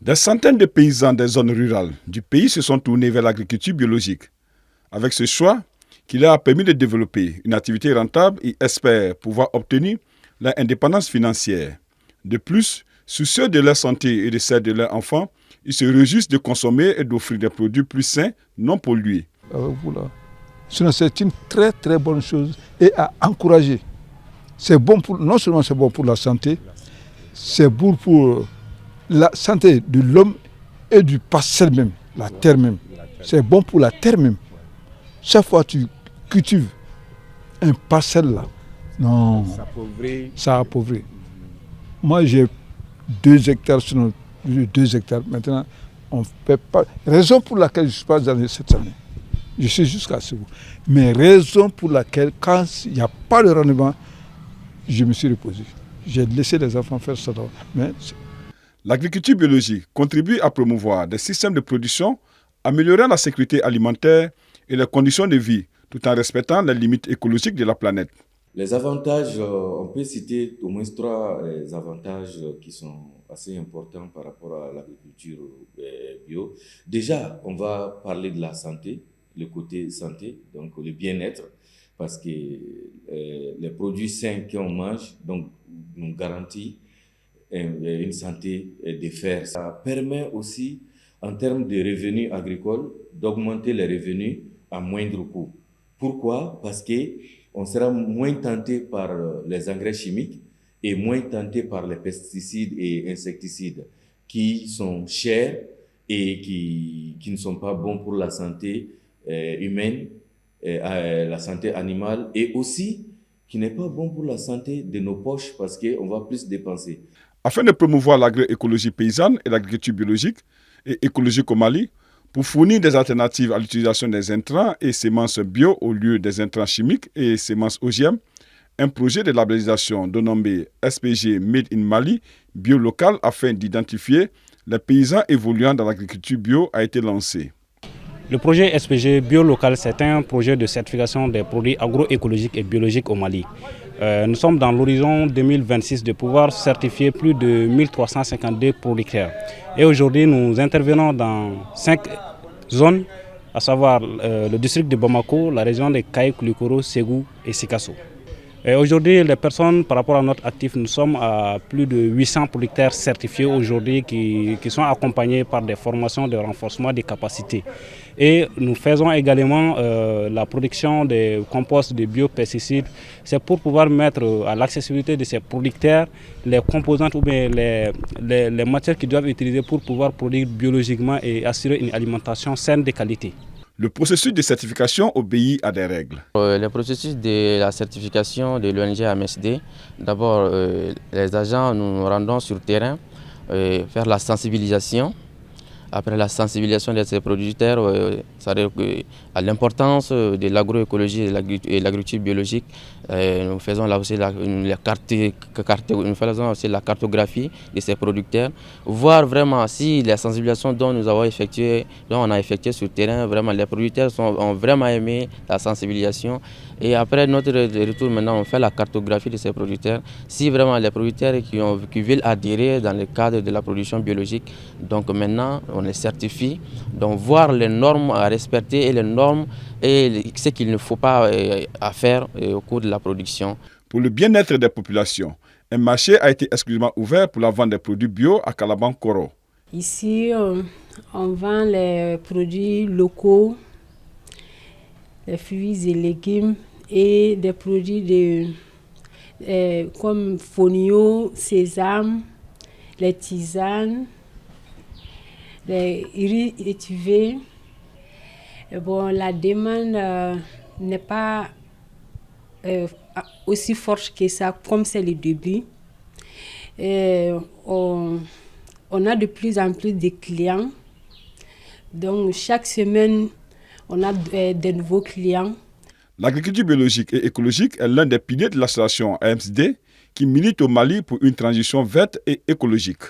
Des centaines de paysans des zones rurales du pays se sont tournés vers l'agriculture biologique. Avec ce choix, qui leur a permis de développer une activité rentable et espèrent pouvoir obtenir leur indépendance financière. De plus, soucieux de leur santé et de celle de leurs enfants, ils se réjouissent de consommer et d'offrir des produits plus sains, non pollués. Voilà. Sinon, c'est une très très bonne chose et à encourager. C'est bon pour, non seulement c'est bon pour la santé, c'est bon pour la santé de l'homme et du parcelle même, la terre même. C'est bon pour la terre même. Chaque fois que tu cultives un parcelle là, non, ça appauvrit. Moi j'ai 2 hectares, sinon 2 hectares. Maintenant, on ne fait pas. Raison pour laquelle je ne suis pas dans cette année. Je suis jusqu'à ce bout. Mais raison pour laquelle, quand il n'y a pas de rendement, je me suis reposé. J'ai laissé les enfants faire ça. Mais l'agriculture biologique contribue à promouvoir des systèmes de production, améliorant la sécurité alimentaire et les conditions de vie, tout en respectant les limites écologiques de la planète. Les avantages, on peut citer au moins 3 avantages qui sont assez importants par rapport à l'agriculture bio. Déjà, on va parler de la santé, le côté santé, donc le bien-être, parce que les produits sains qu'on mange donc, nous garantissent une santé de fer. Ça permet aussi, en termes de revenus agricoles, d'augmenter les revenus à moindre coût. Pourquoi? Parce qu'on sera moins tenté par les engrais chimiques et moins tenté par les pesticides et insecticides qui sont chers et qui ne sont pas bons pour la santé humaine, la santé animale et aussi qui n'est pas bon pour la santé de nos poches parce qu'on va plus dépenser. Afin de promouvoir l'agroécologie paysanne et l'agriculture biologique et écologique au Mali, pour fournir des alternatives à l'utilisation des intrants et semences bio au lieu des intrants chimiques et semences OGM, un projet de labellisation dénommé SPG Made in Mali bio local afin d'identifier les paysans évoluant dans l'agriculture bio a été lancé. Le projet SPG bio local, c'est un projet de certification des produits agroécologiques et biologiques au Mali. Nous sommes dans l'horizon 2026 de pouvoir certifier plus de 1352 producteurs. Et aujourd'hui, nous intervenons dans 5 zones, à savoir le district de Bamako, la région de Kaï-Koulikoro, Ségou et Sikasso. Aujourd'hui, les personnes, par rapport à notre actif, nous sommes à plus de 800 producteurs certifiés aujourd'hui qui sont accompagnés par des formations de renforcement des capacités. Et nous faisons également la production des composts de biopesticides. C'est pour pouvoir mettre à l'accessibilité de ces producteurs les composantes ou bien les matières qu'ils doivent utiliser pour pouvoir produire biologiquement et assurer une alimentation saine de qualité. Le processus de certification obéit à des règles. Le processus de la certification de l'ONG AMSD, d'abord les agents nous rendons sur terrain, faire la sensibilisation. Après la sensibilisation de ces producteurs, à l'importance de l'agroécologie et l'agriculture biologique, nous faisons là aussi la cartographie de ces producteurs, voir vraiment si les sensibilisations dont on a effectué sur le terrain, vraiment les producteurs ont vraiment aimé la sensibilisation. Et après notre retour, maintenant, on fait la cartographie de ces producteurs. Si vraiment les producteurs qui veulent adhérer dans le cadre de la production biologique, donc maintenant, on les certifie. Donc voir les normes à respecter et les normes et ce qu'il ne faut pas faire au cours de la production. Pour le bien-être des populations, un marché a été exclusivement ouvert pour la vente des produits bio à Kalaban-Koro. Ici, on vend les produits locaux, les fruits et légumes et des produits comme fonio, sésame, les tisanes, les riz étivés. Bon, la demande n'est pas aussi forte que ça, comme c'est le début. On a de plus en plus de clients. Donc, chaque semaine, on a de nouveaux clients. L'agriculture biologique et écologique est l'un des piliers de l'association AMSD qui milite au Mali pour une transition verte et écologique.